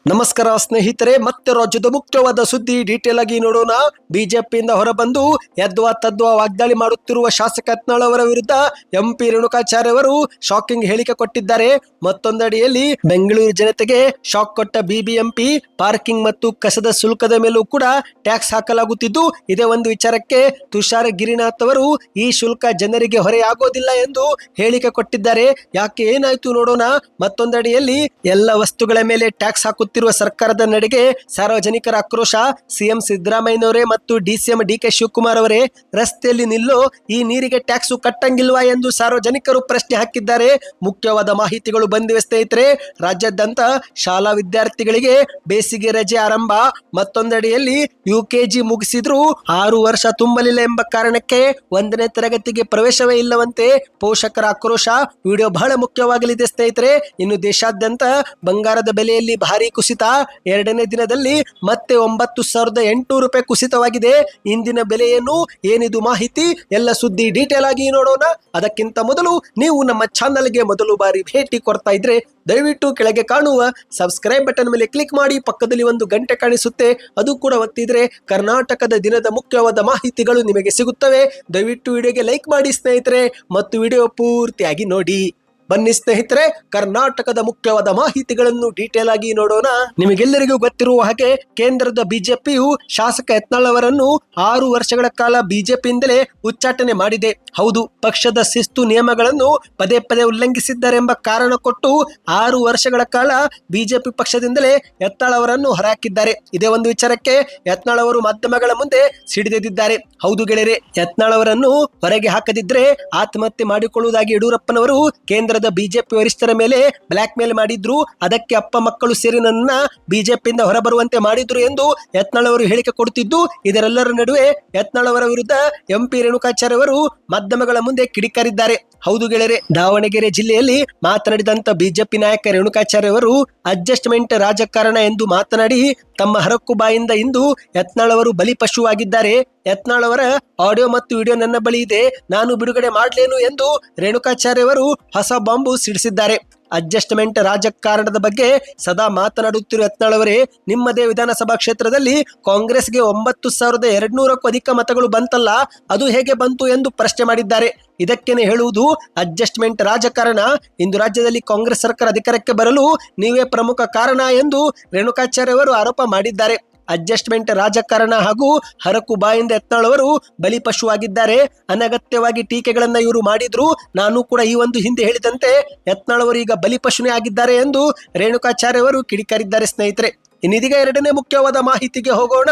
ನಮಸ್ಕಾರ ಸ್ನೇಹಿತರೆ, ಮತ್ತೆ ರಾಜ್ಯದ ಮುಖ್ಯವಾದ ಸುದ್ದಿ ಡೀಟೇಲ್ ಆಗಿ ನೋಡೋಣ. ಬಿಜೆಪಿಯಿಂದ ಹೊರಬಂದು ಯದ್ವಾ ತದ್ವಾ ವಾಗ್ದಾಳಿ ಮಾಡುತ್ತಿರುವ ಶಾಸಕ ಯತ್ನಾಳ್ ಅವರ ವಿರುದ್ಧ ಎಂಪಿ ರೇಣುಕಾಚಾರ್ಯ ಅವರು ಶಾಕಿಂಗ್ ಹೇಳಿಕೆ ಕೊಟ್ಟಿದ್ದಾರೆ. ಮತ್ತೊಂದಡಿಯಲ್ಲಿ ಬೆಂಗಳೂರು ಜನತೆಗೆ ಶಾಕ್ ಕೊಟ್ಟ ಬಿಬಿಎಂಪಿ ಪಾರ್ಕಿಂಗ್ ಮತ್ತು ಕಸದ ಶುಲ್ಕದ ಮೇಲೂ ಕೂಡ ಟ್ಯಾಕ್ಸ್ ಹಾಕಲಾಗುತ್ತಿದ್ದು, ಇದೇ ಒಂದು ವಿಚಾರಕ್ಕೆ ತುಷಾರ್ ಗಿರಿನಾಥ್ ಅವರು ಈ ಶುಲ್ಕ ಜನರಿಗೆ ಹೊರೆಯಾಗೋದಿಲ್ಲ ಎಂದು ಹೇಳಿಕೆ ಕೊಟ್ಟಿದ್ದಾರೆ. ಯಾಕೆ ಏನಾಯ್ತು ನೋಡೋಣ. ಮತ್ತೊಂದಡಿಯಲ್ಲಿ ಎಲ್ಲ ವಸ್ತುಗಳ ಮೇಲೆ ಟ್ಯಾಕ್ಸ್ ಹಾಕುತ್ತಿರುವ ಸರ್ಕಾರದ ನಡೆಗೆ ಸಾರ್ವಜನಿಕರ ಆಕ್ರೋಶ. ಸಿಎಂ ಸಿದ್ದರಾಮಯ್ಯನವರೇ ಮತ್ತು ಡಿಸಿಎಂ ಡಿಕೆ ಶಿವಕುಮಾರ್ ಅವರೇ, ರಸ್ತೆಯಲ್ಲಿ ನಿಲ್ಲೋ ಈ ನೀರಿಗೆ ಟ್ಯಾಕ್ಸ್ ಕಟ್ಟಂಗಿಲ್ವಾ ಎಂದು ಸಾರ್ವಜನಿಕರು ಪ್ರಶ್ನೆ ಹಾಕಿದ್ದಾರೆ. ಮುಖ್ಯವಾದ ಮಾಹಿತಿಗಳು ಬಂದಿವೆ ಸ್ನೇಹಿತರೆ. ರಾಜ್ಯಾದ್ಯಂತ ಶಾಲಾ ವಿದ್ಯಾರ್ಥಿಗಳಿಗೆ ಬೇಸಿಗೆ ರಜೆ ಆರಂಭ. ಮತ್ತೊಂದೆಡೆಯಲ್ಲಿ ಯುಕೆಜಿ ಮುಗಿಸಿದ್ರು 6 ವರ್ಷ ತುಂಬಲಿಲ್ಲ ಎಂಬ ಕಾರಣಕ್ಕೆ 1ನೇ ತರಗತಿಗೆ ಪ್ರವೇಶವೇ ಇಲ್ಲವಂತೆ. ಪೋಷಕರ ಆಕ್ರೋಶ. ವಿಡಿಯೋ ಬಹಳ ಮುಖ್ಯವಾಗಲಿದೆ ಸ್ನೇಹಿತರೆ. ಇನ್ನು ದೇಶಾದ್ಯಂತ ಬಂಗಾರದ ಬೆಲೆಯಲ್ಲಿ ಭಾರಿ ಕುಸಿತ. 2ನೇ ದಿನದಲ್ಲಿ ಮತ್ತೆ 9,800 ರೂಪಾಯಿ ಕುಸಿತವಾಗಿದೆ. ಇಂದಿನ ಬೆಲೆ ಏನು, ಏನಿದು ಮಾಹಿತಿ, ಎಲ್ಲ ಸುದ್ದಿ ಡೀಟೇಲ್ ಆಗಿ ನೋಡೋಣ. ಅದಕ್ಕಿಂತ ಮೊದಲು ನೀವು ನಮ್ಮ ಚಾನಲ್ಗೆ ಮೊದಲು ಬಾರಿ ಭೇಟಿ ಕೊಡ್ತಾ ಇದ್ರೆ ದಯವಿಟ್ಟು ಕೆಳಗೆ ಕಾಣುವ ಸಬ್ಸ್ಕ್ರೈಬ್ ಬಟನ್ ಮೇಲೆ ಕ್ಲಿಕ್ ಮಾಡಿ. ಪಕ್ಕದಲ್ಲಿ ಒಂದು ಗಂಟೆ ಕಾಣಿಸುತ್ತೆ, ಅದು ಕೂಡ ಒತ್ತಿದ್ರೆ ಕರ್ನಾಟಕದ ದಿನದ ಮುಖ್ಯವಾದ ಮಾಹಿತಿಗಳು ನಿಮಗೆ ಸಿಗುತ್ತವೆ. ದಯವಿಟ್ಟು ವಿಡಿಯೋಗೆ ಲೈಕ್ ಮಾಡಿ ಸ್ನೇಹಿತರೆ, ಮತ್ತು ವಿಡಿಯೋ ಪೂರ್ತಿಯಾಗಿ ನೋಡಿ. ಬನ್ನಿ ಸ್ನೇಹಿತರೆ, ಕರ್ನಾಟಕದ ಮುಖ್ಯವಾದ ಮಾಹಿತಿಗಳನ್ನು ಡೀಟೇಲ್ ಆಗಿ ನೋಡೋಣ. ನಿಮಗೆಲ್ಲರಿಗೂ ಗೊತ್ತಿರುವ ಹಾಗೆ ಕೇಂದ್ರದ ಬಿಜೆಪಿಯು ಶಾಸಕ ಯತ್ನಾಳ್ ಅವರನ್ನು 6 ವರ್ಷಗಳ ಕಾಲ ಬಿಜೆಪಿಯಿಂದಲೇ ಉಚ್ಚಾಟನೆ ಮಾಡಿದೆ. ಹೌದು, ಪಕ್ಷದ ಶಿಸ್ತು ನಿಯಮಗಳನ್ನು ಪದೇ ಪದೇ ಉಲ್ಲಂಘಿಸಿದ್ದಾರೆಂಬ ಕಾರಣ ಕೊಟ್ಟು 6 ವರ್ಷಗಳ ಕಾಲ ಬಿಜೆಪಿ ಪಕ್ಷದಿಂದಲೇ ಯತ್ನಾಳ್ ಅವರನ್ನು ಹೊರಹಾಕಿದ್ದಾರೆ. ಇದೇ ಒಂದು ವಿಚಾರಕ್ಕೆ ಯತ್ನಾಳ್ ಅವರು ಮಾಧ್ಯಮಗಳ ಮುಂದೆ ಸಿಡಿದೆದ್ದಿದ್ದಾರೆ. ಹೌದು ಗೆಳೆಯರೆ, ಯತ್ನಾಳ್ ಅವರನ್ನು ಹೊರಗೆ ಹಾಕದಿದ್ರೆ ಆತ್ಮಹತ್ಯೆ ಮಾಡಿಕೊಳ್ಳುವುದಾಗಿ ಯಡಿಯೂರಪ್ಪನವರು ಕೇಂದ್ರ ಬಿಜೆಪಿ ವರಿಷ್ಠರ ಮೇಲೆ ಬ್ಲಾಕ್ ಮೇಲ್ ಮಾಡಿದ್ರು. ಅದಕ್ಕೆ ಅಪ್ಪ ಮಕ್ಕಳು ಸೇರಿ ನನ್ನ ಬಿಜೆಪಿಯಿಂದ ಹೊರಬರುವಂತೆ ಮಾಡಿದ್ರು ಎಂದು ಯತ್ನಾಳ್ ಅವರು ಹೇಳಿಕೆ ಕೊಡುತ್ತಿದ್ದು, ಇದರೆಲ್ಲರ ನಡುವೆ ಯತ್ನಾಳ್ ಅವರ ವಿರುದ್ಧ ಎಂಪಿ ರೇಣುಕಾಚಾರ್ಯ ಅವರು ಮಾಧ್ಯಮಗಳ ಮುಂದೆ ಕಿಡಿಕಾರಿದ್ದಾರೆ. ಹೌದು ಗೆಳೆಯರೆ, ದಾವಣಗೆರೆ ಜಿಲ್ಲೆಯಲ್ಲಿ ಮಾತನಾಡಿದಂತ ಬಿಜೆಪಿ ನಾಯಕ ರೇಣುಕಾಚಾರ್ಯ ಅವರು ಅಡ್ಜಸ್ಟ್ಮೆಂಟ್ ರಾಜಕಾರಣ ಎಂದು ಮಾತನಾಡಿ ತಮ್ಮ ಹರಕು ಬಾಯಿಂದ ಇಂದು ಯತ್ನಾಳ್ ಅವರು ಬಲಿಪಶುವಾಗಿದ್ದಾರೆ. ಯತ್ನಾಳ್ ಅವರ ಆಡಿಯೋ ಮತ್ತು ವಿಡಿಯೋ ನನ್ನ ಬಳಿ ಇದೆ, ನಾನು ಬಿಡುಗಡೆ ಮಾಡಲೇನು ಎಂದು ರೇಣುಕಾಚಾರ್ಯ ಅವರು ಹೊಸ ಬಾಂಬು ಸಿಡಿಸಿದ್ದಾರೆ. ಅಡ್ಜಸ್ಟ್ಮೆಂಟ್ ರಾಜಕಾರಣದ ಬಗ್ಗೆ ಸದಾ ಮಾತನಾಡುತ್ತಿರುವ ಯತ್ನಾಳ್ ಅವರೇ, ನಿಮ್ಮದೇ ವಿಧಾನಸಭಾ ಕ್ಷೇತ್ರದಲ್ಲಿ ಕಾಂಗ್ರೆಸ್ಗೆ 9,200ಕ್ಕೂ ಅಧಿಕ ಮತಗಳು ಬಂತಲ್ಲ, ಅದು ಹೇಗೆ ಬಂತು ಎಂದು ಪ್ರಶ್ನೆ ಮಾಡಿದ್ದಾರೆ. ಇದಕ್ಕೇನೆ ಹೇಳುವುದು ಅಡ್ಜಸ್ಟ್ಮೆಂಟ್ ರಾಜಕಾರಣ. ಇಂದು ರಾಜ್ಯದಲ್ಲಿ ಕಾಂಗ್ರೆಸ್ ಸರ್ಕಾರ ಅಧಿಕಾರಕ್ಕೆ ಬರಲು ನೀವೇ ಪ್ರಮುಖ ಕಾರಣ ಎಂದು ರೇಣುಕಾಚಾರ್ಯ ಅವರು ಆರೋಪ ಮಾಡಿದ್ದಾರೆ. ಅಡ್ಜಸ್ಟ್ಮೆಂಟ್ ರಾಜಕಾರಣ ಹಾಗೂ ಹರಕು ಬಾಯಿಂದ ಯತ್ನಾಳ್ ಅವರು ಬಲಿಪಶುವಾಗಿದ್ದಾರೆ. ಅನಗತ್ಯವಾಗಿ ಟೀಕೆಗಳನ್ನ ಇವರು ಮಾಡಿದ್ರು. ನಾನು ಕೂಡ ಈ ಒಂದು ಹಿಂದೆ ಹೇಳಿದಂತೆ ಯತ್ನಾಳ್ ಅವರು ಈಗ ಬಲಿಪಶುನೇ ಆಗಿದ್ದಾರೆ ಎಂದು ರೇಣುಕಾಚಾರ್ಯ ಅವರು ಕಿಡಿಕಾರಿದ್ದಾರೆ ಸ್ನೇಹಿತರೆ. ಇನ್ನಿದೀಗ 2ನೇ ಮುಖ್ಯವಾದ ಮಾಹಿತಿಗೆ ಹೋಗೋಣ.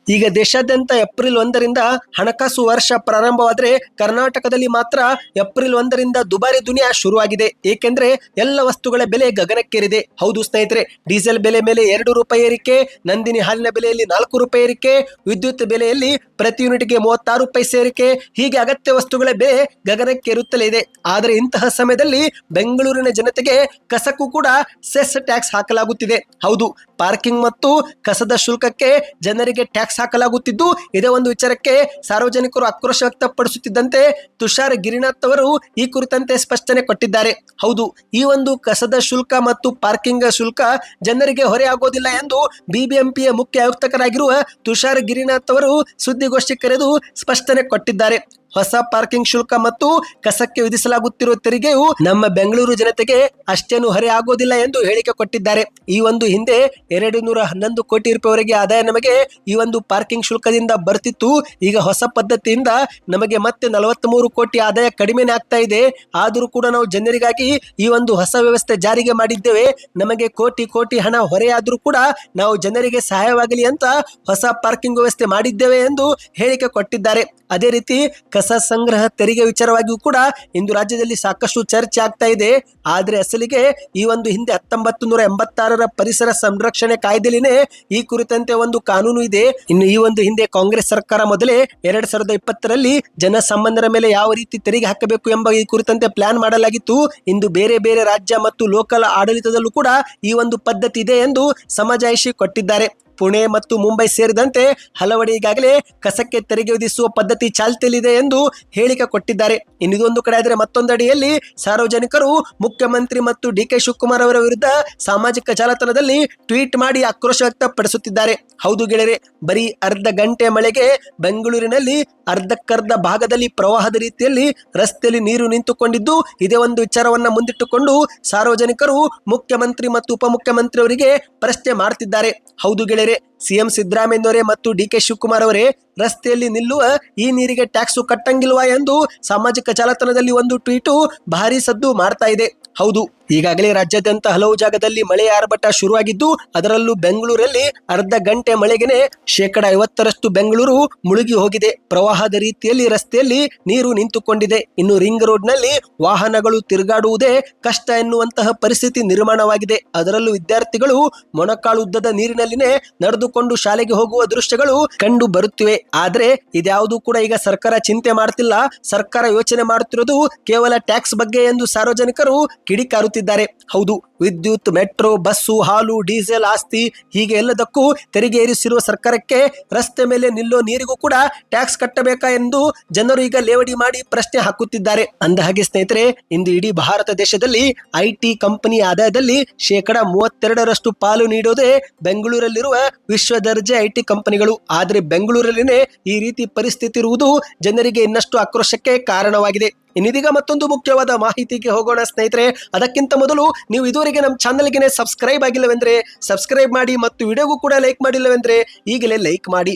ಈಗ ದೇಶಾದ್ಯಂತ ಏಪ್ರಿಲ್ 1ರಿಂದ ಹಣಕಾಸು ವರ್ಷ ಪ್ರಾರಂಭವಾದರೆ ಕರ್ನಾಟಕದಲ್ಲಿ ಮಾತ್ರ ಏಪ್ರಿಲ್ 1ರಿಂದ ದುಬಾರಿ ದುನಿಯಾ ಶುರುವಾಗಿದೆ. ಏಕೆಂದ್ರೆ ಎಲ್ಲ ವಸ್ತುಗಳ ಬೆಲೆ ಗಗನಕ್ಕೇರಿದೆ. ಹೌದು ಸ್ನೇಹಿತರೆ, ಡೀಸೆಲ್ ಬೆಲೆ ಮೇಲೆ 2 ರೂಪಾಯಿ ಏರಿಕೆ, ನಂದಿನಿ ಹಾಲಿನ ಬೆಲೆಯಲ್ಲಿ 4 ರೂಪಾಯಿ ಏರಿಕೆ, ವಿದ್ಯುತ್ ಬೆಲೆಯಲ್ಲಿ ಪ್ರತಿ ಯೂನಿಟ್ಗೆ 36 ಪೈಸೆ ಏರಿಕೆ, ಹೀಗೆ ಅಗತ್ಯ ವಸ್ತುಗಳ ಬೆಲೆ ಗಗನಕ್ಕೇರುತ್ತಲೇ ಇದೆ. ಆದರೆ ಇಂತಹ ಸಮಯದಲ್ಲಿ ಬೆಂಗಳೂರಿನ ಜನತೆಗೆ ಕಸಕ್ಕೂ ಕೂಡ ಸೆಸ್ ಟ್ಯಾಕ್ಸ್ ಹಾಕಲಾಗುತ್ತಿದೆ. ಹೌದು, ಪಾರ್ಕಿಂಗ್ ಮತ್ತು ಕಸದ ಶುಲ್ಕಕ್ಕೆ ಜನರಿಗೆ ಟ್ಯಾಕ್ಸ್ ಹಾಕಲಾಗುತ್ತಿದ್ದು, ಇದೇ ಒಂದು ವಿಚಾರಕ್ಕೆ ಸಾರ್ವಜನಿಕರು ಆಕ್ರೋಶ ವ್ಯಕ್ತಪಡಿಸುತ್ತಿದ್ದಂತೆ ತುಷಾರ್ ಗಿರಿನಾಥ್ ಅವರು ಈ ಕುರಿತಂತೆ ಸ್ಪಷ್ಟನೆ ಕೊಟ್ಟಿದ್ದಾರೆ. ಹೌದು, ಈ ಒಂದು ಕಸದ ಶುಲ್ಕ ಮತ್ತು ಪಾರ್ಕಿಂಗ್ ಶುಲ್ಕ ಜನರಿಗೆ ಹೊರೆ ಆಗೋದಿಲ್ಲ ಎಂದು ಬಿಬಿಎಂಪಿಯ ಮುಖ್ಯ ಆಯುಕ್ತರಾಗಿರುವ ತುಷಾರ್ ಗಿರಿನಾಥ್ ಅವರು ಸುದ್ದಿಗೋಷ್ಠಿ ಕರೆದು ಸ್ಪಷ್ಟನೆ ಕೊಟ್ಟಿದ್ದಾರೆ. ಹೊಸ ಪಾರ್ಕಿಂಗ್ ಶುಲ್ಕ ಮತ್ತು ಕಸಕ್ಕೆ ವಿಧಿಸಲಾಗುತ್ತಿರುವ ತೆರಿಗೆಯು ನಮ್ಮ ಬೆಂಗಳೂರು ಜನತೆಗೆ ಅಷ್ಟೇನು ಹೊರೆ ಆಗೋದಿಲ್ಲ ಎಂದು ಹೇಳಿಕೆ ಕೊಟ್ಟಿದ್ದಾರೆ. ಈ ಒಂದು ಹಿಂದೆ 211 ಕೋಟಿ ರೂಪಾಯಿವರೆಗೆ ಆದಾಯ ನಮಗೆ ಈ ಒಂದು ಪಾರ್ಕಿಂಗ್ ಶುಲ್ಕದಿಂದ ಬರ್ತಿತ್ತು. ಈಗ ಹೊಸ ಪದ್ಧತಿಯಿಂದ ನಮಗೆ ಮತ್ತೆ 43 ಕೋಟಿ ಆದಾಯ ಕಡಿಮೆನೇ ಆಗ್ತಾ ಇದೆ. ಆದರೂ ಕೂಡ ನಾವು ಜನರಿಗಾಗಿ ಈ ಒಂದು ಹೊಸ ವ್ಯವಸ್ಥೆ ಜಾರಿಗೆ ಮಾಡಿದ್ದೇವೆ. ನಮಗೆ ಕೋಟಿ ಕೋಟಿ ಹಣ ಹೊರೆಯಾದರೂ ಕೂಡ ನಾವು ಜನರಿಗೆ ಸಹಾಯವಾಗಲಿ ಅಂತ ಹೊಸ ಪಾರ್ಕಿಂಗ್ ವ್ಯವಸ್ಥೆ ಮಾಡಿದ್ದೇವೆ ಎಂದು ಹೇಳಿಕೆ ಕೊಟ್ಟಿದ್ದಾರೆ. ಅದೇ ರೀತಿ ಕಸ ಸಂಗ್ರಹ ತೆರಿಗೆ ವಿಚಾರವಾಗಿಯೂ ಕೂಡ ಇಂದು ರಾಜ್ಯದಲ್ಲಿ ಸಾಕಷ್ಟು ಚರ್ಚೆ ಆಗ್ತಾ ಇದೆ. ಆದರೆ ಅಸಲಿಗೆ ಈ ಒಂದು ಹಿಂದೆ 1986ರ ಪರಿಸರ ಸಂರಕ್ಷಣೆ ಕಾಯ್ದೆಲಿನೇ ಈ ಕುರಿತಂತೆ ಒಂದು ಕಾನೂನು ಇದೆ. ಇನ್ನು ಈ ಒಂದು ಹಿಂದೆ ಕಾಂಗ್ರೆಸ್ ಸರ್ಕಾರ ಮೊದಲೇ 2020ರಲ್ಲಿ ಜನಸಾಮಾನ್ಯರ ಮೇಲೆ ಯಾವ ರೀತಿ ತೆರಿಗೆ ಹಾಕಬೇಕು ಎಂಬ ಈ ಕುರಿತಂತೆ ಪ್ಲಾನ್ ಮಾಡಲಾಗಿತ್ತು. ಇಂದು ಬೇರೆ ಬೇರೆ ರಾಜ್ಯ ಮತ್ತು ಲೋಕಲ್ ಆಡಳಿತದಲ್ಲೂ ಕೂಡ ಈ ಒಂದು ಪದ್ಧತಿ ಇದೆ ಎಂದು ಸಮಜಾಯಿಷಿ ಕೊಟ್ಟಿದ್ದಾರೆ. ಪುಣೆ ಮತ್ತು ಮುಂಬೈ ಸೇರಿದಂತೆ ಹಲವೆಡೆ ಈಗಾಗಲೇ ಕಸಕ್ಕೆ ತೆರಿಗೆ ವಿಧಿಸುವ ಪದ್ಧತಿ ಚಾಲ್ತಿಯಲ್ಲಿದೆ ಎಂದು ಹೇಳಿಕೆ ಕೊಟ್ಟಿದ್ದಾರೆ. ಇನ್ನೊಂದು ಕಡೆ ಆದರೆ ಮತ್ತೊಂದಡಿಯಲ್ಲಿ ಸಾರ್ವಜನಿಕರು ಮುಖ್ಯಮಂತ್ರಿ ಮತ್ತು ಡಿ.ಕೆ. ಶಿವಕುಮಾರ್ ಅವರ ವಿರುದ್ಧ ಸಾಮಾಜಿಕ ಜಾಲತಾಣದಲ್ಲಿ ಟ್ವೀಟ್ ಮಾಡಿ ಆಕ್ರೋಶ ವ್ಯಕ್ತಪಡಿಸುತ್ತಿದ್ದಾರೆ. ಹೌದು ಗೆಳೆಯರೆ, ಬರೀ ಅರ್ಧ ಗಂಟೆ ಮಳೆಗೆ ಬೆಂಗಳೂರಿನಲ್ಲಿ ಅರ್ಧಕ್ಕರ್ಧ ಭಾಗದಲ್ಲಿ ಪ್ರವಾಹದ ರೀತಿಯಲ್ಲಿ ರಸ್ತೆಯಲ್ಲಿ ನೀರು ನಿಂತುಕೊಂಡಿದ್ದು, ಇದೇ ಒಂದು ವಿಚಾರವನ್ನ ಮುಂದಿಟ್ಟುಕೊಂಡು ಸಾರ್ವಜನಿಕರು ಮುಖ್ಯಮಂತ್ರಿ ಮತ್ತು ಉಪಮುಖ್ಯಮಂತ್ರಿ ಅವರಿಗೆ ಪ್ರಶ್ನೆ ಮಾಡ್ತಿದ್ದಾರೆ. ಹೌದು ಗೆಳೆಯರೆ, ಸಿಎಂ ಸಿದ್ದರಾಮಯ್ಯನವರೇ ಮತ್ತು ಡಿ.ಕೆ. ಶಿವಕುಮಾರ್ ಅವರೇ ರಸ್ತೆಯಲ್ಲಿ ನಿಲ್ಲುವ ಈ ನೀರಿಗೆ ಟ್ಯಾಕ್ಸ್ ಕಟ್ಟಂಗಿಲ್ವಾ ಎಂದು ಸಾಮಾಜಿಕ ಜಾಲತಾಣದಲ್ಲಿ ಒಂದು ಟ್ವೀಟು ಭಾರಿ ಸದ್ದು ಮಾಡ್ತಾ ಇದೆ. ಹೌದು, ಈಗಾಗಲೇ ರಾಜ್ಯಾದ್ಯಂತ ಹಲವು ಜಾಗದಲ್ಲಿ ಮಳೆಯ ಆರ್ಭಟ ಶುರುವಾಗಿದ್ದು, ಅದರಲ್ಲೂ ಬೆಂಗಳೂರಲ್ಲಿ ಅರ್ಧ ಗಂಟೆ ಮಳೆಗೆನೆ 50% ಬೆಂಗಳೂರು ಮುಳುಗಿ ಹೋಗಿದೆ. ಪ್ರವಾಹದ ರೀತಿಯಲ್ಲಿ ರಸ್ತೆಯಲ್ಲಿ ನೀರು ನಿಂತುಕೊಂಡಿದೆ. ಇನ್ನು ರಿಂಗ್ ರೋಡ್ ನಲ್ಲಿ ವಾಹನಗಳು ತಿರುಗಾಡುವುದೇ ಕಷ್ಟ ಎನ್ನುವಂತಹ ಪರಿಸ್ಥಿತಿ ನಿರ್ಮಾಣವಾಗಿದೆ. ಅದರಲ್ಲೂ ವಿದ್ಯಾರ್ಥಿಗಳು ಮೊಣಕಾಲು ಉದ್ದದ ನೀರಿನಲ್ಲಿನೇ ನಡೆದುಕೊಂಡು ಶಾಲೆಗೆ ಹೋಗುವ ದೃಶ್ಯಗಳು ಕಂಡು ಬರುತ್ತಿವೆ. ಆದ್ರೆ ಇದ್ಯಾವುದು ಕೂಡ ಈಗ ಸರ್ಕಾರ ಚಿಂತೆ ಮಾಡ್ತಿಲ್ಲ. ಸರ್ಕಾರ ಯೋಚನೆ ಮಾಡುತ್ತಿರೋದು ಕೇವಲ ಟ್ಯಾಕ್ಸ್ ಬಗ್ಗೆ ಎಂದು ಸಾರ್ವಜನಿಕರು ಕಿಡಿಕಾರುತ್ತಿದ್ದಾರೆ. ಹೌದು, ವಿದ್ಯುತ್, ಮೆಟ್ರೋ, ಬಸ್ಸು, ಹಾಲು, ಡೀಸೆಲ್, ಆಸ್ತಿ ಹೀಗೆ ಎಲ್ಲದಕ್ಕೂ ತೆರಿಗೆ ಏರಿಸಿರುವ ಸರ್ಕಾರಕ್ಕೆ ರಸ್ತೆ ಮೇಲೆ ನಿಲ್ಲೋ ನೀರಿಗೂ ಕೂಡ ಟ್ಯಾಕ್ಸ್ ಕಟ್ಟಬೇಕಾ ಎಂದು ಜನರು ಈಗ ಲೇವಡಿ ಮಾಡಿ ಪ್ರಶ್ನೆ ಹಾಕುತ್ತಿದ್ದಾರೆ. ಅಂದಹಾಗೆ ಸ್ನೇಹಿತರೆ, ಇಂದು ಇಡೀ ಭಾರತ ದೇಶದಲ್ಲಿ ಐಟಿ ಕಂಪನಿ ಆದಾಯದಲ್ಲಿ 32% ಪಾಲು ನೀಡೋದೇ ಬೆಂಗಳೂರಲ್ಲಿರುವ ವಿಶ್ವ ದರ್ಜೆ ಐಟಿ ಕಂಪನಿಗಳು. ಆದರೆ ಬೆಂಗಳೂರಲ್ಲಿನೇ ಈ ರೀತಿ ಪರಿಸ್ಥಿತಿ ಇರುವುದು ಜನರಿಗೆ ಇನ್ನಷ್ಟು ಆಕ್ರೋಶಕ್ಕೆ ಕಾರಣವಾಗಿದೆ. ಇನ್ನಿದೀಗ ಮತ್ತೊಂದು ಮುಖ್ಯವಾದ ಮಾಹಿತಿಗೆ ಹೋಗೋಣ ಸ್ನೇಹಿತರೆ. ಅದಕ್ಕಿಂತ ಮೊದಲು ನೀವು ಇದುವರೆಗೆ ನಮ್ಮ ಚಾನಲ್ಗೆ ಸಬ್ಸ್ಕ್ರೈಬ್ ಆಗಿಲ್ಲವೆಂದ್ರೆ ಸಬ್ಸ್ಕ್ರೈಬ್ ಮಾಡಿ ಮತ್ತು ವಿಡಿಯೋಗೂ ಕೂಡ ಲೈಕ್ ಮಾಡಿಲ್ಲವೆಂದ್ರೆ ಈಗಲೇ ಲೈಕ್ ಮಾಡಿ.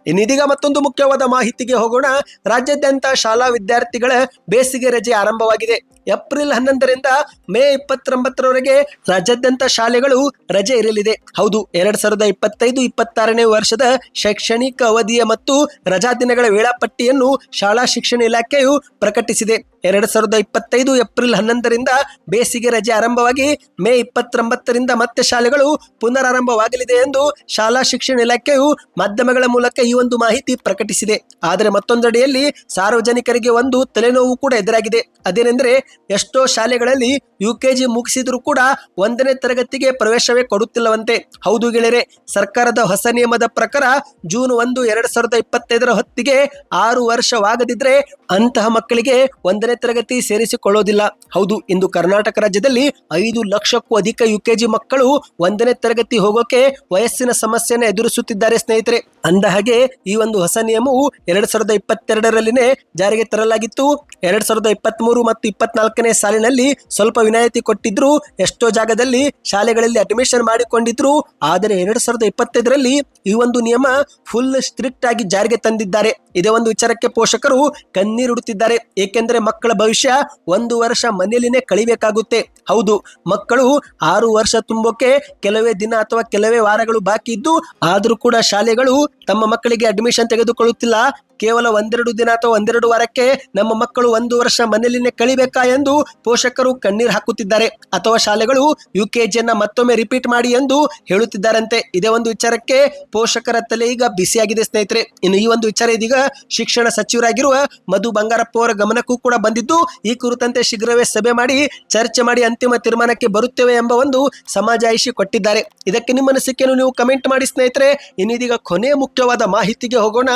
ಇನ್ನಿದೀಗ ಮತ್ತೊಂದು ಮುಖ್ಯವಾದ ಮಾಹಿತಿಗೆ ಹೋಗೋಣ. ರಾಜ್ಯಾದ್ಯಂತ ಶಾಲಾ ವಿದ್ಯಾರ್ಥಿಗಳ ಬೇಸಿಗೆ ರಜೆ ಆರಂಭವಾಗಿದೆ. ಏಪ್ರಿಲ್ 11ರಿಂದ ಮೇ 29ರವರೆಗೆ ರಾಜ್ಯಾದ್ಯಂತ ಶಾಲೆಗಳು ರಜೆ ಇರಲಿದೆ. ಹೌದು, 2025-26ನೇ ವರ್ಷದ ಶೈಕ್ಷಣಿಕ ಅವಧಿಯ ಮತ್ತು ರಜಾ ದಿನಗಳ ವೇಳಾಪಟ್ಟಿಯನ್ನು ಶಾಲಾ ಶಿಕ್ಷಣ ಇಲಾಖೆಯು ಪ್ರಕಟಿಸಿದೆ. 2025 ಏಪ್ರಿಲ್ 11ರಿಂದ ಬೇಸಿಗೆ ರಜೆ ಆರಂಭವಾಗಿ ಮೇ 29ರಿಂದ ಮತ್ತೆ ಶಾಲೆಗಳು ಪುನರಾರಂಭವಾಗಲಿದೆ ಎಂದು ಶಾಲಾ ಶಿಕ್ಷಣ ಇಲಾಖೆಯು ಮಾಧ್ಯಮಗಳ ಮೂಲಕ ಈ ಒಂದು ಮಾಹಿತಿ ಪ್ರಕಟಿಸಿದೆ. ಆದರೆ ಮತ್ತೊಂದೆಡೆಯಲ್ಲಿ ಸಾರ್ವಜನಿಕರಿಗೆ ಒಂದು ತಲೆನೋವು ಕೂಡ ಎದುರಾಗಿದೆ. ಅದೇನೆಂದ್ರೆ, ಎಷ್ಟೋ ಶಾಲೆಗಳಲ್ಲಿ UKG ಮುಗಿಸಿದ್ರು ಕೂಡ 1ನೇ ತರಗತಿಗೆ ಪ್ರವೇಶವೇ ಕೊಡುತ್ತಿಲ್ಲವಂತೆ. ಹೌದು ಗೆಳೆಯರೆ, ಸರ್ಕಾರದ ಹೊಸ ನಿಯಮದ ಪ್ರಕಾರ ಜೂನ್ 1, 2025ರ ಹೊತ್ತಿಗೆ 6 ವರ್ಷವಾಗದಿದ್ರೆ ಅಂತಹ ಮಕ್ಕಳಿಗೆ 1ನೇ ತರಗತಿ ಸೇರಿಸಿಕೊಳ್ಳೋದಿಲ್ಲ. ಹೌದು, ಇಂದು ಕರ್ನಾಟಕ ರಾಜ್ಯದಲ್ಲಿ 5 ಲಕ್ಷಕ್ಕೂ ಅಧಿಕ UKG ಮಕ್ಕಳು 1ನೇ ತರಗತಿ ಹೋಗೋಕೆ ವಯಸ್ಸಿನ ಸಮಸ್ಯೆಯನ್ನು ಎದುರಿಸುತ್ತಿದ್ದಾರೆ ಸ್ನೇಹಿತರೆ. ಅಂದಹಾಗೆ ಈ ಒಂದು ಹೊಸ ನಿಯಮವು 2022ರಲ್ಲಿನೇ ಜಾರಿಗೆ ತರಲಾಗಿತ್ತು. 2023 ಮತ್ತು 24ನೇ ಸಾಲಿನಲ್ಲಿ ಸ್ವಲ್ಪ ವಿನಾಯಿತಿ ಕೊಟ್ಟಿದ್ರು. ಎಷ್ಟೋ ಜಾಗದಲ್ಲಿ ಶಾಲೆಗಳಲ್ಲಿ ಅಡ್ಮಿಷನ್ ಮಾಡಿಕೊಂಡಿದ್ರು. ಆದರೆ 2025ರಲ್ಲಿ ಈ ಒಂದು ನಿಯಮ ಫುಲ್ ಸ್ಟ್ರಿಕ್ಟ್ ಆಗಿ ಜಾರಿಗೆ ತಂದಿದ್ದಾರೆ. ಇದೇ ಒಂದು ವಿಚಾರಕ್ಕೆ ಪೋಷಕರು ಕಣ್ಣೀರಿಡುತ್ತಿದ್ದಾರೆ. ಏಕೆಂದ್ರೆ ಮಕ್ಕಳ ಭವಿಷ್ಯ 1 ವರ್ಷ ಮನೆಯಲ್ಲಿನೇ ಕಳಿಬೇಕಾಗುತ್ತೆ. ಹೌದು, ಮಕ್ಕಳು 6 ವರ್ಷ ತುಂಬೋಕೆ ಕೆಲವೇ ದಿನ ಅಥವಾ ಕೆಲವೇ ವಾರಗಳು ಬಾಕಿ ಇದ್ದು ಆದರೂ ಕೂಡ ಶಾಲೆಗಳು ತಮ್ಮ ಮಕ್ಕಳಿಗೆ ಅಡ್ಮಿಷನ್ ತೆಗೆದುಕೊಳ್ಳುತ್ತಿಲ್ಲ. ಕೇವಲ 1-2 ದಿನ ಅಥವಾ 1-2 ವಾರಕ್ಕೆ ನಮ್ಮ ಮಕ್ಕಳು 1 ವರ್ಷ ಮನೆಯಲ್ಲಿನೇ ಕಳಿಬೇಕಾ ಎಂದು ಪೋಷಕರು ಕಣ್ಣೀರು ಹಾಕುತ್ತಿದ್ದಾರೆ. ಅಥವಾ ಶಾಲೆಗಳು UKGಯನ್ನ ಮತ್ತೊಮ್ಮೆ ರಿಪೀಟ್ ಮಾಡಿ ಎಂದು ಹೇಳುತ್ತಿದ್ದಾರಂತೆ. ಇದೇ ಒಂದು ವಿಚಾರಕ್ಕೆ ಪೋಷಕರ ತಲೆ ಈಗ ಬಿಸಿಯಾಗಿದೆ ಸ್ನೇಹಿತರೆ. ಇನ್ನು ಈ ಒಂದು ವಿಚಾರ ಇದೀಗ ಶಿಕ್ಷಣ ಸಚಿವರಾಗಿರುವ ಮಧು ಬಂಗಾರಪ್ಪ ಅವರ ಗಮನಕ್ಕೂ ಕೂಡ ಬಂದಿದ್ದು, ಈ ಕುರಿತಂತೆ ಶೀಘ್ರವೇ ಸಭೆ ಮಾಡಿ ಚರ್ಚೆ ಮಾಡಿ ಅಂತಿಮ ತೀರ್ಮಾನಕ್ಕೆ ಬರುತ್ತೇವೆ ಎಂಬ ಒಂದು ಸಮಜಾಯಿಷಿ ಕೊಟ್ಟಿದ್ದಾರೆ. ಇದಕ್ಕೆ ನಿಮ್ಮ ಅನಿಸಿಕೆಯನ್ನು ನೀವು ಕಮೆಂಟ್ ಮಾಡಿ ಸ್ನೇಹಿತರೆ. ಇನ್ನಿದೀಗ ಕೊನೆಯ ಮುಖ್ಯವಾದ ಮಾಹಿತಿಗೆ ಹೋಗೋಣ.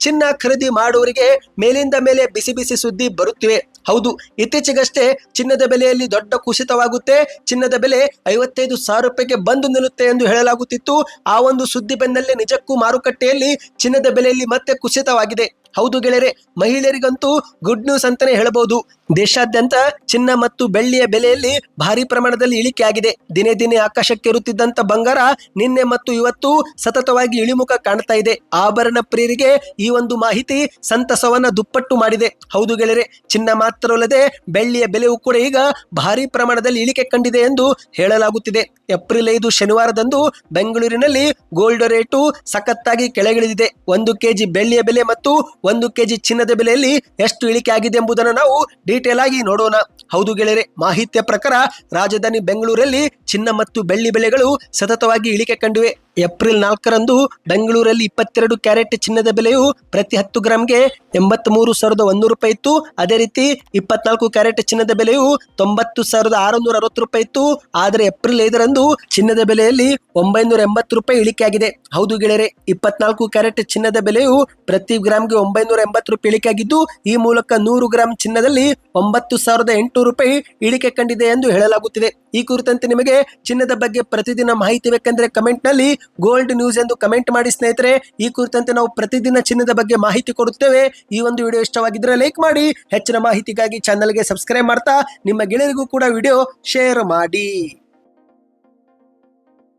ಚಿನ್ನ ಖರೀದಿ ಮಾಡುವವರಿಗೆ ಮೇಲಿಂದ ಮೇಲೆ ಬಿಸಿ ಬಿಸಿ ಸುದ್ದಿ ಬರುತ್ತಿವೆ. ಹೌದು, ಇತ್ತೀಚೆಗಷ್ಟೇ ಚಿನ್ನದ ಬೆಲೆಯಲ್ಲಿ ದೊಡ್ಡ ಕುಸಿತವಾಗುತ್ತೆ. ಚಿನ್ನದ ಬೆಲೆ 55,000 ರೂಪಾಯಿಗೆ ಬಂದು ನಿಲ್ಲುತ್ತೆ ಎಂದು ಹೇಳಲಾಗುತ್ತಿತ್ತು. ಆ ಒಂದು ಸುದ್ದಿ ಬೆನ್ನಲ್ಲೇ ನಿಜಕ್ಕೂ ಮಾರುಕಟ್ಟೆಯಲ್ಲಿ ಚಿನ್ನದ ಬೆಲೆಯಲ್ಲಿ ಮತ್ತೆ ಕುಸಿತವಾಗಿದೆ. ಹೌದು ಗೆಳೆಯರೆ, ಮಹಿಳೆಯರಿಗಂತೂ ಗುಡ್ ನ್ಯೂಸ್ ಅಂತಾನೆ ಹೇಳಬಹುದು. ದೇಶಾದ್ಯಂತ ಚಿನ್ನ ಮತ್ತು ಬೆಳ್ಳಿಯ ಬೆಲೆಯಲ್ಲಿ ಭಾರಿ ಪ್ರಮಾಣದಲ್ಲಿ ಇಳಿಕೆ ಆಗಿದೆ. ದಿನೇ ದಿನೇ ಆಕಾಶಕ್ಕೆ ಏರುತ್ತಿದ್ದಂತ ಬಂಗಾರ ನಿನ್ನೆ ಮತ್ತು ಇವತ್ತು ಸತತವಾಗಿ ಇಳಿಮುಖ ಕಾಣ್ತಾ ಇದೆ. ಆಭರಣ ಪ್ರಿಯರಿಗೆ ಈ ಒಂದು ಮಾಹಿತಿ ಸಂತಸವನ್ನ ದುಪ್ಪಟ್ಟು ಮಾಡಿದೆ. ಹೌದು ಗೆಳೆಯರೆ, ಚಿನ್ನ ಮಾತ್ರವಲ್ಲದೆ ಬೆಳ್ಳಿಯ ಬೆಲೆಯೂ ಕೂಡ ಈಗ ಭಾರಿ ಪ್ರಮಾಣದಲ್ಲಿ ಇಳಿಕೆ ಕಂಡಿದೆ ಎಂದು ಹೇಳಲಾಗುತ್ತಿದೆ. ಏಪ್ರಿಲ್ 5 ಶನಿವಾರದಂದು ಬೆಂಗಳೂರಿನಲ್ಲಿ ಗೋಲ್ಡ್ ರೇಟು ಸಖತ್ತಾಗಿ ಕೆಳಗಿಳಿದಿದೆ. 1 kg ಬೆಳ್ಳಿಯ ಬೆಲೆ ಮತ್ತು 1 kg ಚಿನ್ನದ ಬೆಲೆಯಲ್ಲಿ ಎಷ್ಟು ಇಳಿಕೆ ಆಗಿದೆ ಎಂಬುದನ್ನು ನಾವು ಡೀಟೇಲ್ ಆಗಿ ನೋಡೋಣ. ಹೌದು ಗೆಳೆಯರೆ, ಮಾಹಿತಿಯ ಪ್ರಕಾರ ರಾಜಧಾನಿ ಬೆಂಗಳೂರಲ್ಲಿ ಚಿನ್ನ ಮತ್ತು ಬೆಳ್ಳಿ ಬೆಲೆಗಳು ಸತತವಾಗಿ ಇಳಿಕೆ ಕಂಡಿವೆ. ಏಪ್ರಿಲ್ 4ರಂದು ಬೆಂಗಳೂರಲ್ಲಿ 22 ಕ್ಯಾರೆಟ್ ಚಿನ್ನದ ಬೆಲೆಯು ಪ್ರತಿ 10 ಗ್ರಾಂಗೆ 83,100 ರೂಪಾಯಿ ಇತ್ತು. ಅದೇ ರೀತಿ 24 ಕ್ಯಾರೆಟ್ ಚಿನ್ನದ ಬೆಲೆಯು 90,660 ರೂಪಾಯಿ ಇತ್ತು. ಆದರೆ ಏಪ್ರಿಲ್ 5ರಂದು ಚಿನ್ನದ ಬೆಲೆಯಲ್ಲಿ 980 ರೂಪಾಯಿ ಇಳಿಕೆಯಾಗಿದೆ. ಹೌದು ಗೆಳೆಯರೆ, 24 ಕ್ಯಾರೆಟ್ ಚಿನ್ನದ ಬೆಲೆಯು ಪ್ರತಿ ಗ್ರಾಂಗೆ 980 ರೂಪಾಯಿ ಇಳಿಕೆಯಾಗಿದ್ದು, ಈ ಮೂಲಕ 100 ಗ್ರಾಂ ಚಿನ್ನದಲ್ಲಿ 9,800 ರೂಪಾಯಿ ಇಳಿಕೆ ಕಂಡಿದೆ ಎಂದು ಹೇಳಲಾಗುತ್ತಿದೆ. ಈ ಕುರಿತಂತೆ ನಿಮಗೆ ಚಿನ್ನದ ಬಗ್ಗೆ ಪ್ರತಿದಿನ ಮಾಹಿತಿ ಬೇಕೆಂದರೆ ಕಮೆಂಟ್ ನಲ್ಲಿ ಗೋಲ್ಡ್ ನ್ಯೂಸ್ ಎಂದು ಕಮೆಂಟ್ ಮಾಡಿ ಸ್ನೇಹಿತರೆ. ಈ ಕುರಿತಂತೆ ನಾವು ಪ್ರತಿದಿನ ಚಿನ್ನದ ಬಗ್ಗೆ ಮಾಹಿತಿ ಕೊಡುತ್ತೇವೆ. ಈ ಒಂದು ವಿಡಿಯೋ ಇಷ್ಟವಾಗಿದ್ದರೆ ಲೈಕ್ ಮಾಡಿ, ಹೆಚ್ಚಿನ ಮಾಹಿತಿಗಾಗಿ ಚಾನಲ್ಗೆ ಸಬ್ಸ್ಕ್ರೈಬ್ ಮಾಡ್ತಾ ನಿಮ್ಮ ಗೆಳೆಯರಿಗೂ ಕೂಡ ವಿಡಿಯೋ ಶೇರ್ ಮಾಡಿ.